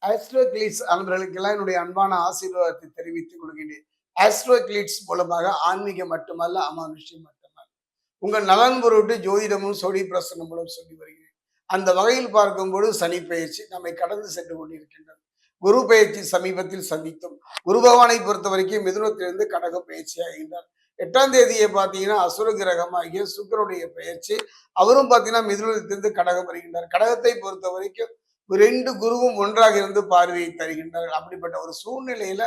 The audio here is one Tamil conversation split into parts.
ஆஸ்ட்ரோகிளிட்ஸ் அன்பர்களுக்கெல்லாம் என்னுடைய அன்பான ஆசீர்வாதத்தை தெரிவித்துக் கொள்கிறேன். ஆஸ்ட்ரோகிளிட்ஸ் மூலமாக ஆன்மீகம் மட்டுமல்ல, அமானுஷ்யம் மட்டுமல்ல, உங்கள் நலன் பொருட்டு ஜோதிடமும் சோடி பிரசனம் மூலம் சொல்லி வருகிறேன். அந்த வகையில் பார்க்கும்போது சனி பயிற்சி நம்மை கடந்து சென்று கொண்டிருக்கின்றது. குரு பயிற்சி சமீபத்தில் சந்தித்தோம். குரு பகவானை பொறுத்த வரைக்கும் மிதுனத்திலிருந்து கடக பயிற்சி ஆகின்றார். 8ஆம் தேதியை பார்த்தீங்கன்னா அசுர கிரகமாகிய சுக்கிரனுடைய பயிற்சி. அவரும் பார்த்தீங்கன்னா மிதுனத்திலிருந்து கடகம் வருகின்றார். கடகத்தை பொறுத்த வரைக்கும் 2 குருவும் ஒன்றாக இருந்து பார்வையை தருகின்றார்கள். அப்படிப்பட்ட ஒரு சூழ்நிலையில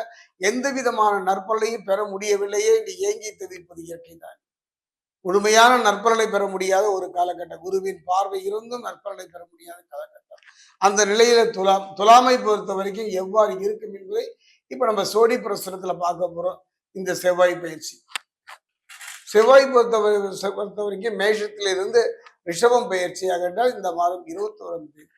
எந்த விதமான நற்பலனையும் பெற முடியவில்லையே என்று ஏங்கி தவிர்ப்பது இயற்கைதான். முழுமையான நற்பலனை பெற முடியாத ஒரு காலகட்டம். குருவின் பார்வை இருந்தும் நற்பலனை பெற முடியாத காலகட்டம். அந்த நிலையில துலாமை பொறுத்த வரைக்கும் எவ்வாறு இருக்கும் என்பதை இப்ப நம்ம சோடி பிரசனத்துல பார்க்க போறோம். இந்த செவ்வாய் பயிற்சி, செவ்வாய் பொறுத்த வரைக்கும் மேஷத்திலிருந்து இருந்து ரிஷபம் பயிற்சியாக இந்த மாதம் 21ஆம் தேதி.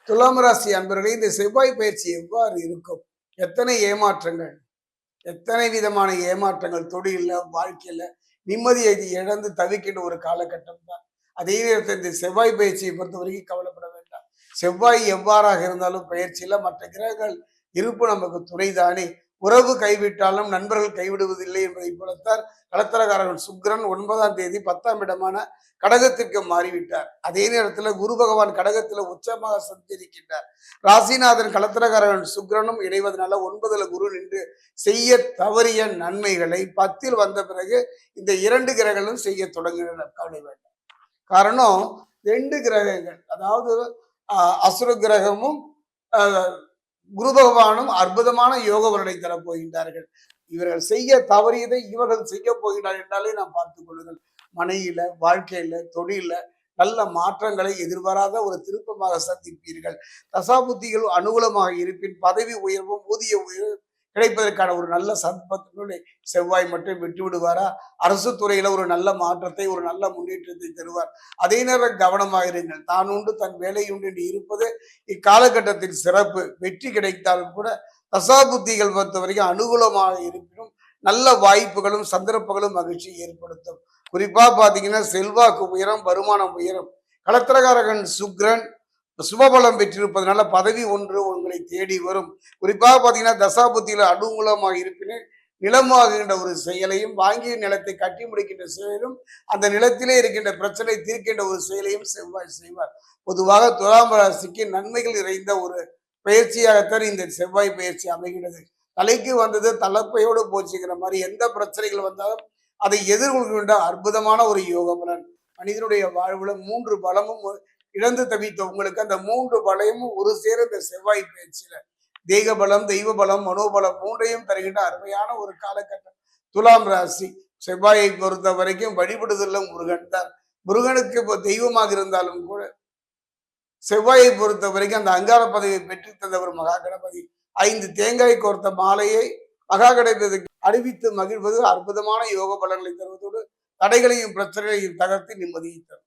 துலாம் ராசி அன்பர்களே, இந்த செவ்வாய் பயிற்சி எவ்வாறு இருக்கும்? எத்தனை ஏமாற்றங்கள், எத்தனை விதமான ஏமாற்றங்கள், தொழில வாழ்க்கையில நிம்மதியை இழந்து தவிக்கின்ற ஒரு காலகட்டம் தான். அதே நேரத்தில் இந்த செவ்வாய் பயிற்சியை பொறுத்த வரைக்கும் கவலைப்பட வேண்டாம். செவ்வாய் எவ்வாறாக இருந்தாலும் பயிற்சியில மற்ற கிரகங்கள் இருப்பு நமக்கு துணைதானே. உறவு கைவிட்டாலும் நண்பர்கள் கைவிடுவதில்லை என்பதை போலத்தான் களத்திரக்காரர்கள் சுக்கிரன் 9ஆம் தேதி 10ஆம் இடமான கடகத்திற்கு மாறிவிட்டார். அதே நேரத்துல குரு பகவான் கடகத்துல உச்சமாக சஞ்சரிக்கின்றார். ராசிநாதன் களத்திரக்காரர்கள் சுக்கிரனும் இணைவதனால 9ல குரு நின்று செய்ய தவறிய நன்மைகளை 10ல் வந்த பிறகு இந்த 2 கிரகங்களும் செய்ய தொடங்கின. கவலை வேண்டாம். காரணம் 2 கிரகங்கள், அதாவது அசுர கிரகமும் குரு பகவானும் அற்புதமான யோக பலனை தரப்போகின்றார்கள். இவர்கள் செய்ய தவறியதை இவர்கள் செய்ய போகிறார் என்றாலே நாம் பார்த்துக் கொள்ளுங்கள். மனையில, வாழ்க்கையில, தொழில நல்ல மாற்றங்களை எதிர்பாராத ஒரு திருப்பமாக சந்திப்பீர்கள். தசாபுத்திகள் அனுகூலமாக இருப்பின் பதவி உயர்வும் ஊதிய உயர்வும் கிடைப்பதற்கான ஒரு நல்ல சந்தர்ப்பத்தினுடைய செவ்வாய் மட்டும் விட்டு விடுவாரா? அரசு துறையில ஒரு நல்ல மாற்றத்தை, ஒரு நல்ல முன்னேற்றத்தை தருவார். அதே நேரம் கவனமாக இருங்கள். தான் உண்டு தன் வேலை உண்டு என்று இருப்பது இக்காலகட்டத்தில் சிறப்பு. வெற்றி கிடைத்தாலும் கூட தசாபுத்திகள் பொறுத்த வரைக்கும் அனுகூலமாக இருப்பினும் நல்ல வாய்ப்புகளும் சந்தர்ப்பங்களும் மகிழ்ச்சி ஏற்படுத்தும். குறிப்பா பாத்தீங்கன்னா செல்வாக்கு உயரம், வருமானம் உயரும். களத்திரகாரகன் சுக்ரன் சுபபலம் பெற்றிருப்பதனால பதவி ஒன்று உங்களை தேடி வரும். குறிப்பாக பாத்தீங்கன்னா தசாபுத்தியில அனுகூலமாக இருப்பினும் நிலமாகின்ற ஒரு செயலையும், வாங்கிய நிலத்தை கட்டி முடிக்கின்ற செயலும், அந்த நிலத்திலே இருக்கின்ற பிரச்சனை தீர்க்கின்ற ஒரு செயலையும் செவ்வாய் செய்வார். பொதுவாக துலாம் ராசிக்கு நன்மைகள் நிறைந்த ஒரு பயிற்சியாகத்தான் இந்த செவ்வாய் பயிற்சி அமைகிறது. தலைக்கு வந்தது தலைப்பையோடு போச்சுக்கிற மாதிரி எந்த பிரச்சனைகள் வந்தாலும் அதை எதிர்கொள்கின்ற அற்புதமான ஒரு யோக பலன். மனிதனுடைய வாழ்வுல 3 பலமும் இழந்து தவித்த உங்களுக்கு அந்த 3 பலமும் ஒரு சேர இந்த செவ்வாய் பயிற்சியில தெய்வ பலம், தெய்வ பலம், மனோபலம் 3ஐயும் தருகின்ற அருமையான ஒரு காலகட்டம். துலாம் ராசி செவ்வாயை பொறுத்த வரைக்கும் வழிபடுதலும் முருகன் தான். முருகனுக்கு இப்போ தெய்வமாக இருந்தாலும் கூட செவ்வாயை பொறுத்த வரைக்கும் அந்த அங்கார பதவியை பெற்று தந்தவர் மகா கணபதி. 5 தேங்காய் கோர்த்த மாலையை மகா கணபதிக்கு அறிவித்து மகிழ்வது அற்புதமான யோக பலன்களை தருவதோடு தடைகளையும் பிரச்சனைகளையும் தகர்த்து நிம்மதியை தரும்.